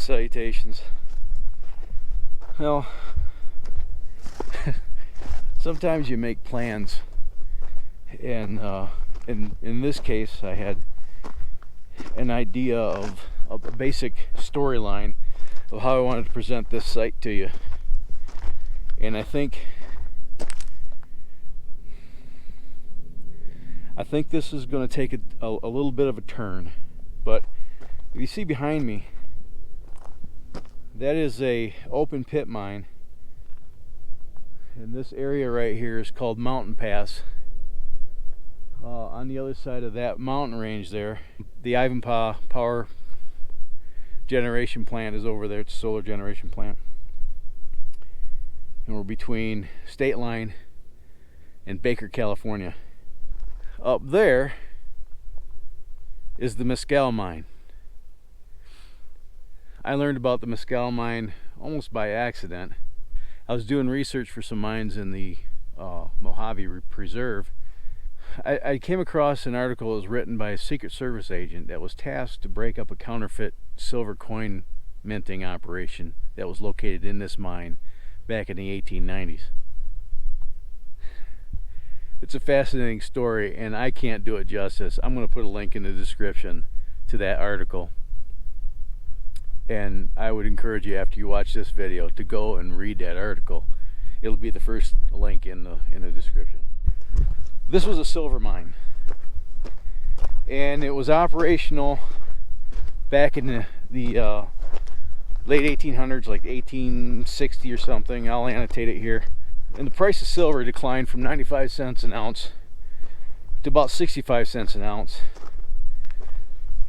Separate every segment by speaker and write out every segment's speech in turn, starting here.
Speaker 1: salutations. Well, sometimes you make plans, and in this case I had an idea of a basic storyline of how I wanted to present this site to you, and I think this is going to take a little bit of a turn. But if you see behind me, that is a open pit mine, and this area right here is called Mountain Pass. On the other side of that mountain range there, the Ivanpah power generation plant is over there. It's a solar generation plant, and we're between State Line and Baker, California. Up there is the Mescal mine. I learned about the Mescal mine almost by accident. I was doing research for some mines in the Mojave Preserve. I came across an article that was written by a Secret Service agent that was tasked to break up a counterfeit silver coin minting operation that was located in this mine back in the 1890s. It's a fascinating story, and I can't do it justice. I'm going to put a link in the description to that article, and I would encourage you, after you watch this video, to go and read that article. It'll be the first link in the description. This was a silver mine, and it was operational back in the late 1800s, like 1860 or something. I'll annotate it here. And the price of silver declined from 95 cents an ounce to about 65 cents an ounce.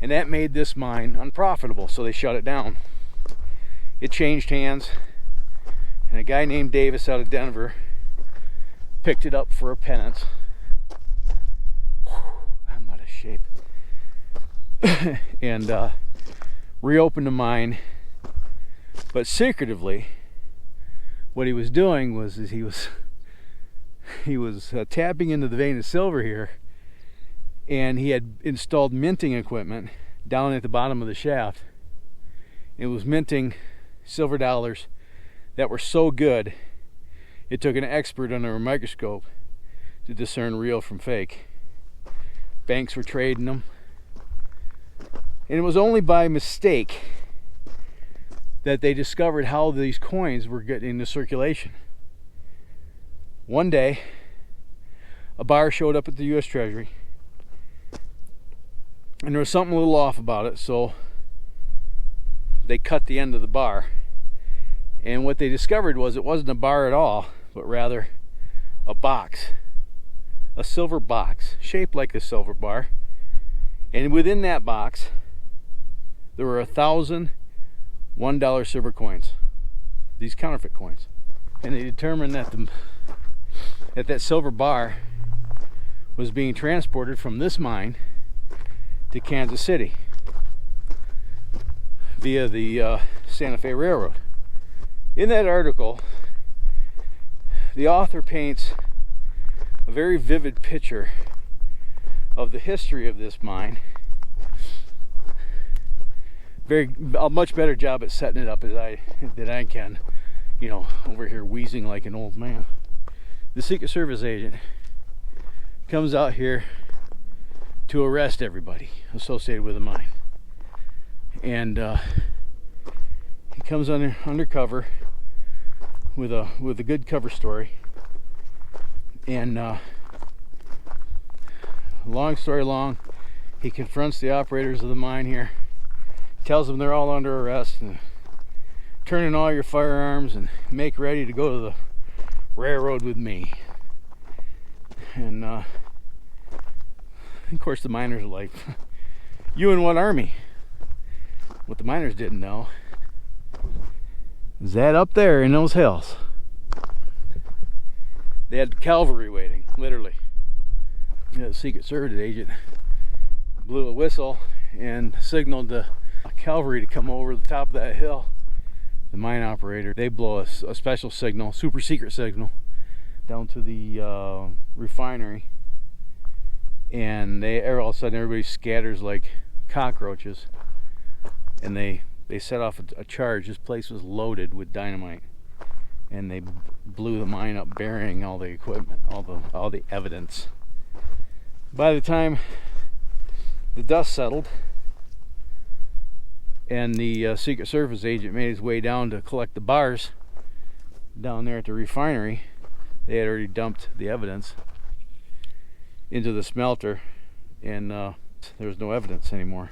Speaker 1: And that made this mine unprofitable, so they shut it down. It changed hands, and a guy named Davis out of Denver picked it up for a penance. I'm out of shape. And reopened the mine, but secretively, what he was doing was he was tapping into the vein of silver here, and he had installed minting equipment down at the bottom of the shaft. It was minting silver dollars that were so good it took an expert under a microscope to discern real from fake. Banks were trading them, and it was only by mistake that they discovered how these coins were getting into circulation. One day, a buyer showed up at the US Treasury, and there was something a little off about it, so they cut the end of the bar. And what they discovered was it wasn't a bar at all, but rather a box, a silver box shaped like a silver bar. And within that box, there were 1,000 $1 silver coins, these counterfeit coins. And they determined that that silver bar was being transported from this mine to Kansas City via the Santa Fe Railroad. In that article, the author paints a very vivid picture of the history of this mine. A much better job at setting it up than I can, you know, over here wheezing like an old man. The Secret Service agent comes out here to arrest everybody associated with the mine, and he comes undercover with a good cover story. And long story long, he confronts the operators of the mine here, tells them they're all under arrest, and turn in all your firearms and make ready to go to the railroad with me. And of course the miners are like, you in what army? What the miners didn't know is that up there in those hills, they had cavalry waiting, literally. You know, the Secret Service agent blew a whistle and signaled the cavalry to come over the top of that hill. The mine operator, they blow a special signal, super secret signal, down to the refinery, and all of a sudden everybody scatters like cockroaches, and they they set off a charge. This place was loaded with dynamite, and they blew the mine up, burying all the equipment, all the evidence. By the time the dust settled and the Secret Service agent made his way down to collect the bars down there at the refinery, they had already dumped the evidence into the smelter, and there was no evidence anymore.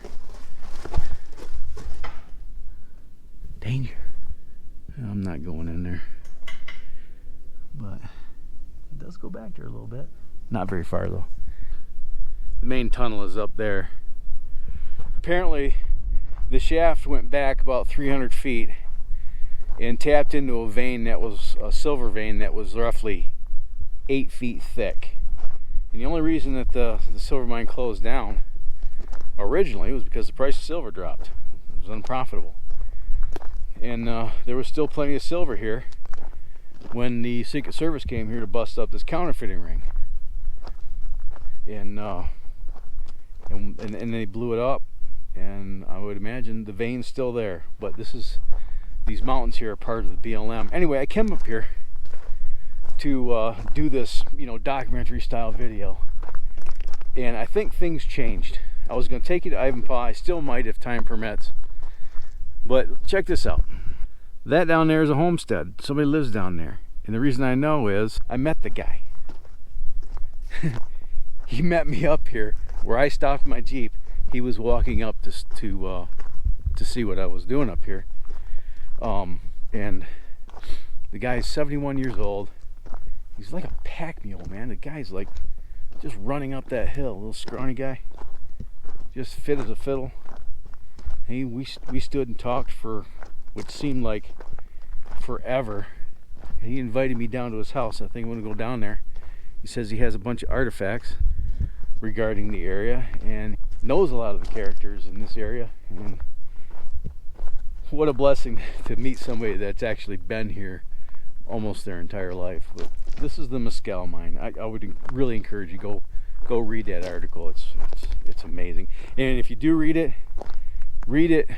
Speaker 1: Danger. I'm not going in there, but it does go back there a little bit. Not very far though. The main tunnel is up there. Apparently the shaft went back about 300 feet and tapped into a vein that was a silver vein that was roughly 8 feet thick. And the only reason that the silver mine closed down originally was because the price of silver dropped. It was unprofitable. And there was still plenty of silver here when the Secret Service came here to bust up this counterfeiting ring. And they blew it up, and I would imagine the vein's still there. But these mountains here are part of the BLM. Anyway, I came up here to do this, documentary style video, and I think things changed. I was going to take you to Ivanpah. I still might if time permits. But check this out. That down there is a homestead. Somebody lives down there, and the reason I know is I met the guy. He met me up here where I stopped my Jeep. He was walking up to see what I was doing up here. And the guy's 71 years old. He's like a pack mule, man. The guy's like just running up that hill. Little scrawny guy, just fit as a fiddle. We stood and talked for what seemed like forever. And he invited me down to his house. I think I'm going to go down there. He says he has a bunch of artifacts regarding the area and knows a lot of the characters in this area. And what a blessing to meet somebody that's actually been here almost their entire life. But this is the Mescal mine. I would really encourage you go read that article. It's amazing. And if you do read it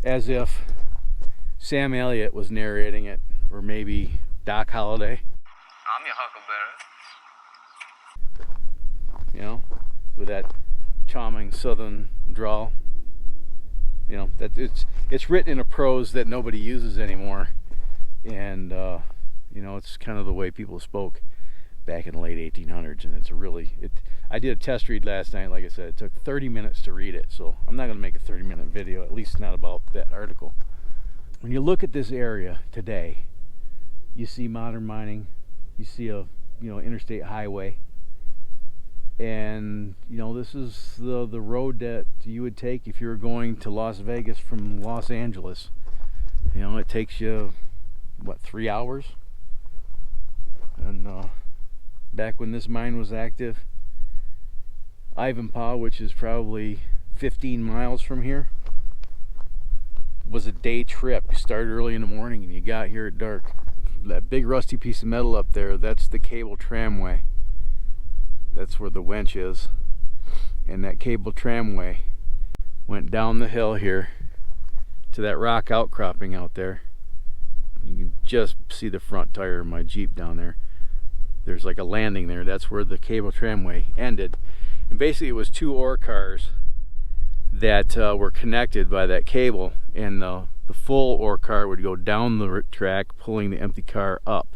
Speaker 1: as if Sam Elliott was narrating it, or maybe Doc Holliday.
Speaker 2: I'm your huckleberry.
Speaker 1: With that charming southern drawl. That it's written in a prose that nobody uses anymore, and it's kind of the way people spoke back in the late 1800s, and I did a test read last night. Like I said, it took 30 minutes to read it, so I'm not going to make a 30-minute video, at least not about that article. When you look at this area today, you see modern mining, you see a interstate highway, and this is the road that you would take if you were going to Las Vegas from Los Angeles. It takes you 3 hours, and back when this mine was active, Ivanpah, which is probably 15 miles from here, was a day trip. You started early in the morning and you got here at dark. That big rusty piece of metal up there, that's the cable tramway. That's where the winch is. And that cable tramway went down the hill here to that rock outcropping out there. You can just see the front tire of my Jeep down there. There's like a landing there. That's where the cable tramway ended. And basically it was 2 ore cars that were connected by that cable, and the full ore car would go down the track, pulling the empty car up.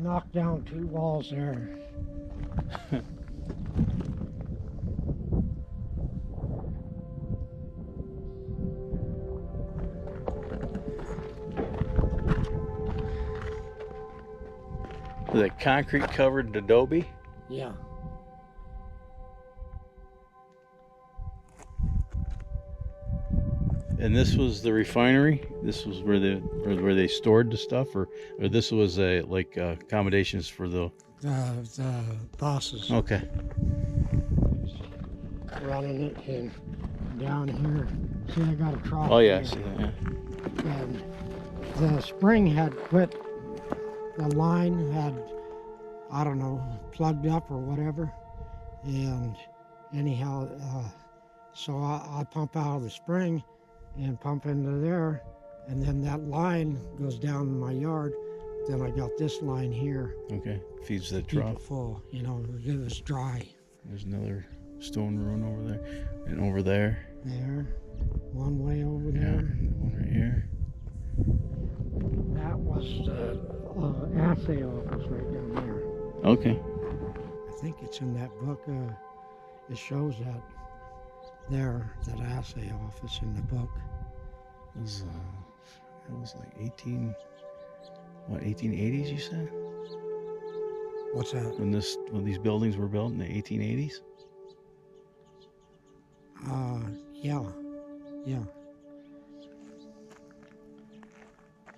Speaker 3: knocked down 2 walls there.
Speaker 1: Is it concrete covered adobe?
Speaker 3: Yeah.
Speaker 1: And this was the refinery. This was where they stored the stuff, or this was a like accommodations for the
Speaker 3: bosses.
Speaker 1: Okay.
Speaker 3: Running it, and down here, see, I got a trough.
Speaker 1: Oh yeah, I
Speaker 3: here.
Speaker 1: see that. Yeah.
Speaker 3: And the spring had quit. The line had, I don't know, plugged up or whatever. And anyhow, so I pump out of the spring and pump into there, and then that line goes down in my yard. Then I got this line here.
Speaker 1: Okay, feeds the
Speaker 3: Keep
Speaker 1: trough.
Speaker 3: it full, you know, it was dry.
Speaker 1: There's another stone run over there, and over there.
Speaker 3: There, one way over
Speaker 1: Yeah,
Speaker 3: there.
Speaker 1: one right here.
Speaker 3: That was the assay office right down there.
Speaker 1: Okay.
Speaker 3: I think it's in that book. It shows that there, that assay office in the book.
Speaker 1: It was like 1880s, you said?
Speaker 3: What's that?
Speaker 1: When these buildings were built in the 1880s?
Speaker 3: Yeah.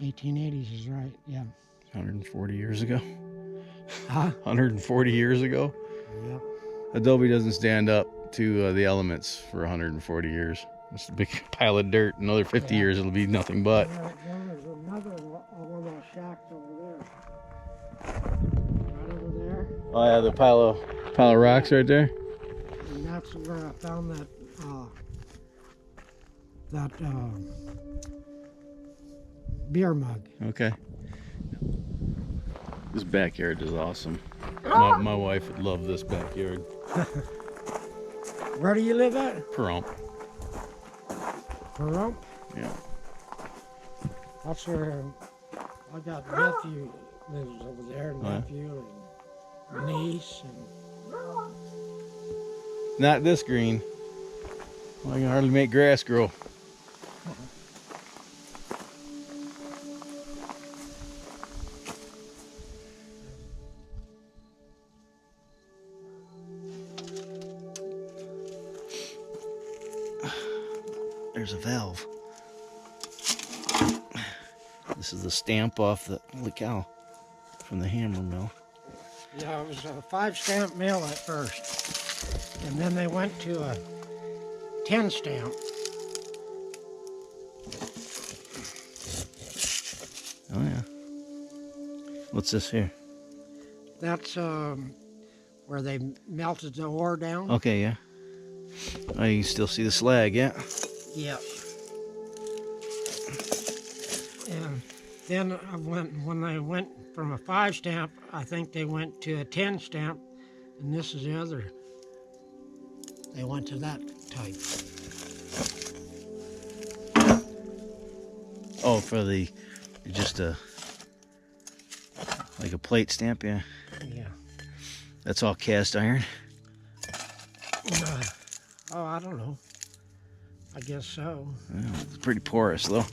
Speaker 3: 1880s is right, yeah.
Speaker 1: 140 years ago?
Speaker 3: Huh?
Speaker 1: 140 years ago?
Speaker 3: Yep.
Speaker 1: Adobe doesn't stand up to the elements for 140 years. It's a big pile of dirt. Another 50 years, it'll be nothing but.
Speaker 3: There's another one of those shacks over there. Right over there.
Speaker 1: Oh yeah, the pile of rocks right there.
Speaker 3: And that's where I found that beer mug.
Speaker 1: Okay. This backyard is awesome. My wife would love this backyard.
Speaker 3: Where do you live at?
Speaker 1: Perump.
Speaker 3: Perump?
Speaker 1: Yeah.
Speaker 3: That's where I got nephew lives over there, nephew and niece and
Speaker 1: Not this green. Well, I can hardly make grass grow. There's a valve. This is the stamp off the, holy cow, from the hammer mill.
Speaker 3: yeah, it was a 5-stamp mill at first, and then they went to a 10-stamp.
Speaker 1: Oh yeah. What's this here?
Speaker 3: That's where they melted the ore down.
Speaker 1: Okay, yeah. Oh, you can still see the slag, yeah.
Speaker 3: Yep. And then when they went from a 5-stamp, I think they went to a 10-stamp, and this is the other. They went to that type.
Speaker 1: Oh, for the, just like a plate stamp, yeah.
Speaker 3: Yeah.
Speaker 1: That's all cast iron.
Speaker 3: Oh, I don't know. I guess so.
Speaker 1: Well, it's pretty porous, though.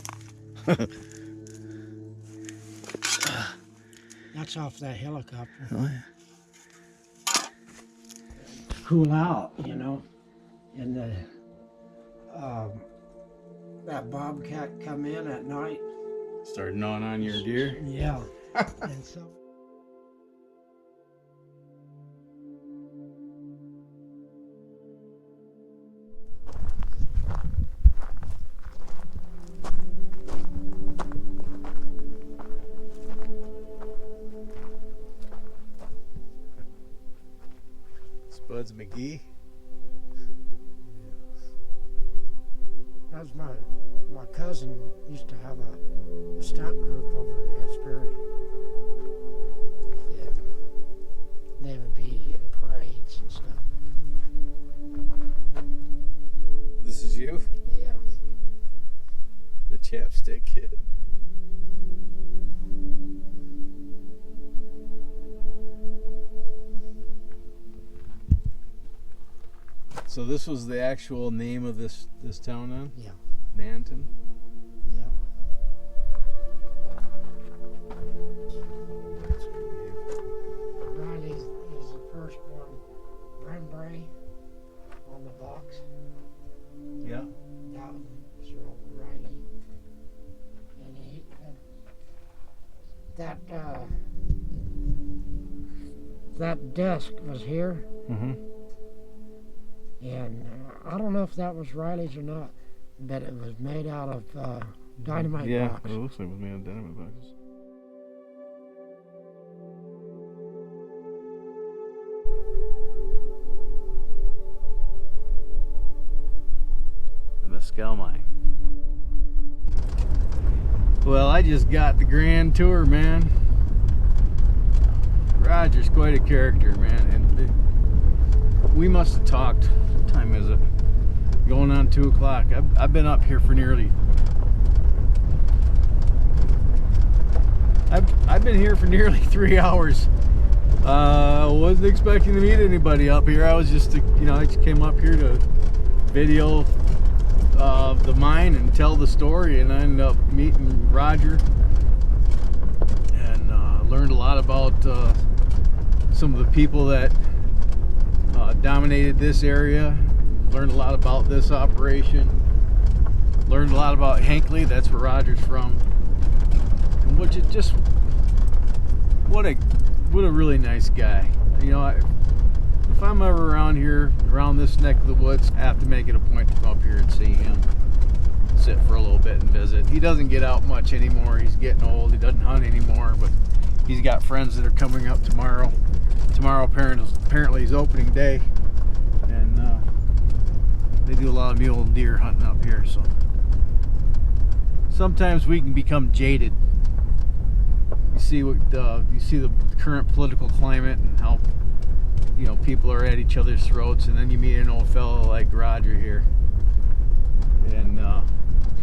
Speaker 3: That's off that helicopter.
Speaker 1: Oh, yeah.
Speaker 3: Cool out, you know. And the that Bobcat come in at night.
Speaker 1: Started gnawing on your deer?
Speaker 3: Yeah. And so.
Speaker 1: Spuds McGee.
Speaker 3: That's my cousin used to have a stunt group over in Hesbury. Yeah. They would be in parades and stuff.
Speaker 1: This is you?
Speaker 3: Yeah.
Speaker 1: The chapstick kid. So this was the actual name of this town then?
Speaker 3: Yeah.
Speaker 1: Nanton?
Speaker 3: Yeah. Riley is the first one. Rembray on the box.
Speaker 1: Yeah.
Speaker 3: That was old Riley. And that desk was here.
Speaker 1: Mm-hmm.
Speaker 3: And I don't know if that was Riley's or not, but it was made out of dynamite box.
Speaker 1: Yeah, it looks like it was made out of dynamite boxes. The Mescal mine. Well, I just got the grand tour, man. Roger's quite a character, man, and we must have talked. What time is it? Going on 2 o'clock. I've been up here for nearly. I've been here for nearly 3 hours. Wasn't expecting to meet anybody up here. I was just, I just came up here to video the mine and tell the story, and I ended up meeting Roger and learned a lot about some of the people that dominated this area. Learned a lot about this operation. Learned a lot about Hinckley. That's where Roger's from. And which is just what a really nice guy. If I'm ever around here, around this neck of the woods, I have to make it a point to come up here and see him. Sit for a little bit and visit. He doesn't get out much anymore. He's getting old. He doesn't hunt anymore, but he's got friends that are coming up tomorrow. Tomorrow apparently is opening day, and they do a lot of mule deer hunting up here. So sometimes we can become jaded. You see the current political climate and how people are at each other's throats, and then you meet an old fellow like Roger here, and he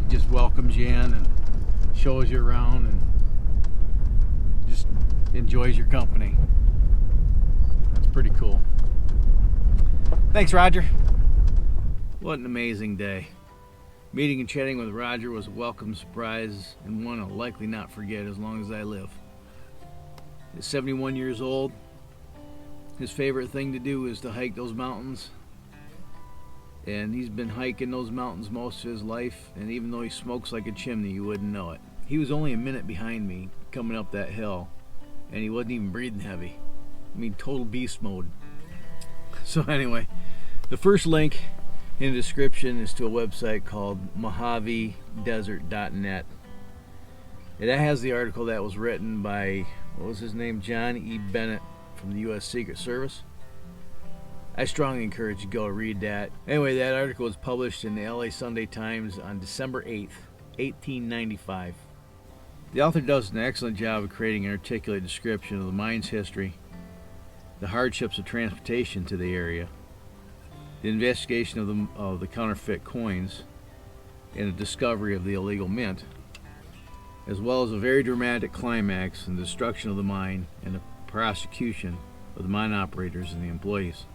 Speaker 1: just welcomes you in and shows you around and just enjoys your company. That's pretty cool. Thanks, Roger. What an amazing day. Meeting and chatting with Roger was a welcome surprise and one I'll likely not forget as long as I live. He's 71 years old. His favorite thing to do is to hike those mountains, and he's been hiking those mountains most of his life, and even though he smokes like a chimney, you wouldn't know it. He was only a minute behind me coming up that hill, and he wasn't even breathing heavy. I mean, total beast mode. So anyway, the first link in the description is to a website called mojavedesert.net. And that has the article that was written by, what was his name, John E. Bennett from the US Secret Service. I strongly encourage you to go read that. Anyway, that article was published in the LA Sunday Times on December 8th, 1895. The author does an excellent job of creating an articulate description of the mine's history, the hardships of transportation to the area, the investigation of the counterfeit coins, and the discovery of the illegal mint, as well as a very dramatic climax in the destruction of the mine and the prosecution of the mine operators and the employees.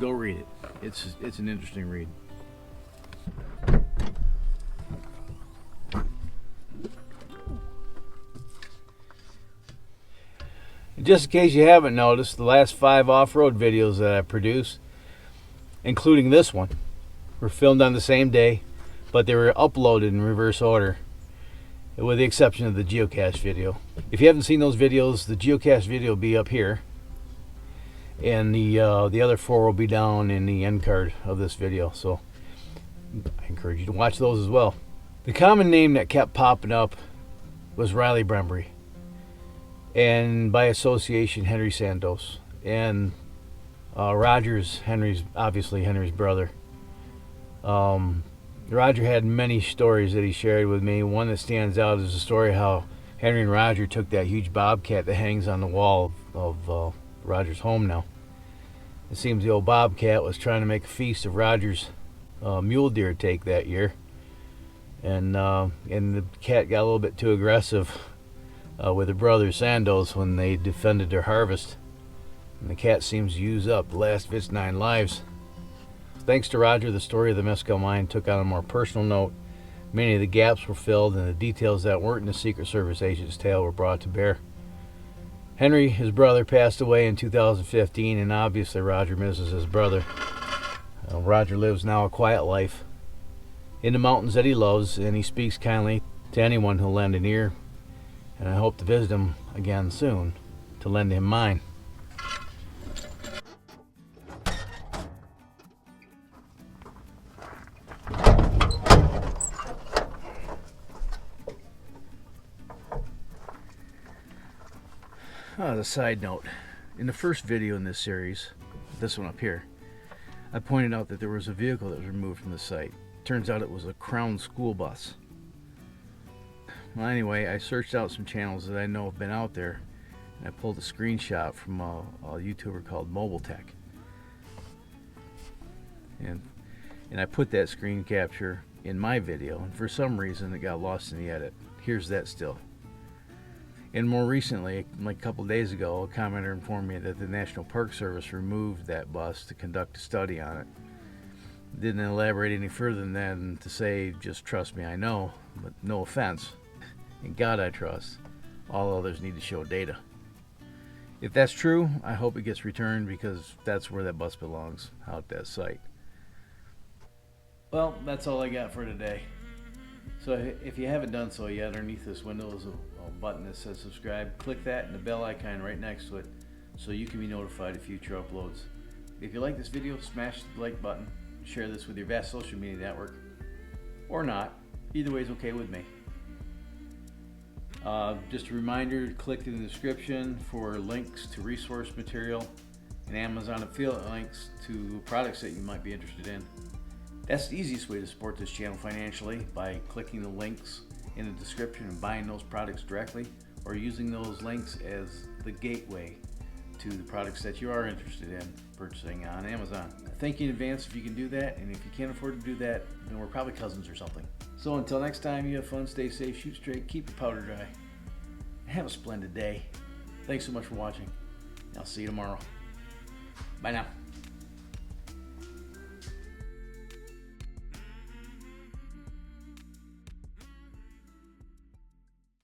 Speaker 1: Go read it. It's an interesting read. Just in case you haven't noticed, the last 5 off-road videos that I produced, including this one, were filmed on the same day, but they were uploaded in reverse order, with the exception of the geocache video. If you haven't seen those videos, the geocache video will be up here, and the other 4 will be down in the end card of this video, so I encourage you to watch those as well. The common name that kept popping up was Riley Brembry, and by association Henry Sandos, and Roger's obviously Henry's brother. Roger had many stories that he shared with me. One that stands out is the story how Henry and Roger took that huge bobcat that hangs on the wall of Roger's home now. It seems the old bobcat was trying to make a feast of Roger's mule deer take that year, and the cat got a little bit too aggressive with the brothers Sandos when they defended their harvest, and the cat seems to use up the last of its 9 lives. Thanks to Roger, the story of the Mescal mine took on a more personal note. Many of the gaps were filled, and the details that weren't in the Secret Service agent's tale were brought to bear. Henry, his brother, passed away in 2015, and obviously Roger misses his brother. Roger lives now a quiet life in the mountains that he loves, and he speaks kindly to anyone who'll lend an ear. And I hope to visit him again soon to lend him mine. As a side note, in the first video in this series, this one up here, I pointed out that there was a vehicle that was removed from the site. Turns out it was a Crown school bus. Well, anyway, I searched out some channels that I know have been out there, and I pulled a screenshot from a YouTuber called Mobile Tech. And I put that screen capture in my video, and for some reason it got lost in the edit. Here's that still. And more recently, like a couple days ago, a commenter informed me that the National Park Service removed that bus to conduct a study on it. Didn't elaborate any further than that, and to say, just trust me, I know, but no offense. In God I trust. All others need to show data. If that's true, I hope it gets returned, because that's where that bus belongs, out at that site. Well, that's all I got for today. So if you haven't done so yet, underneath this window is a button that says subscribe. Click that and the bell icon right next to it so you can be notified of future uploads. If you like this video, smash the like button. Share this with your vast social media network. Or not. Either way is okay with me. Just a reminder to click in the description for links to resource material and Amazon affiliate links to products that you might be interested in. That's the easiest way to support this channel financially, by clicking the links in the description and buying those products directly, or using those links as the gateway to the products that you are interested in purchasing on Amazon. Thank you in advance if you can do that, and if you can't afford to do that, then we're probably cousins or something. So until next time, you have fun, stay safe, shoot straight, keep your powder dry, and have a splendid day. Thanks so much for watching. I'll see you tomorrow. Bye now.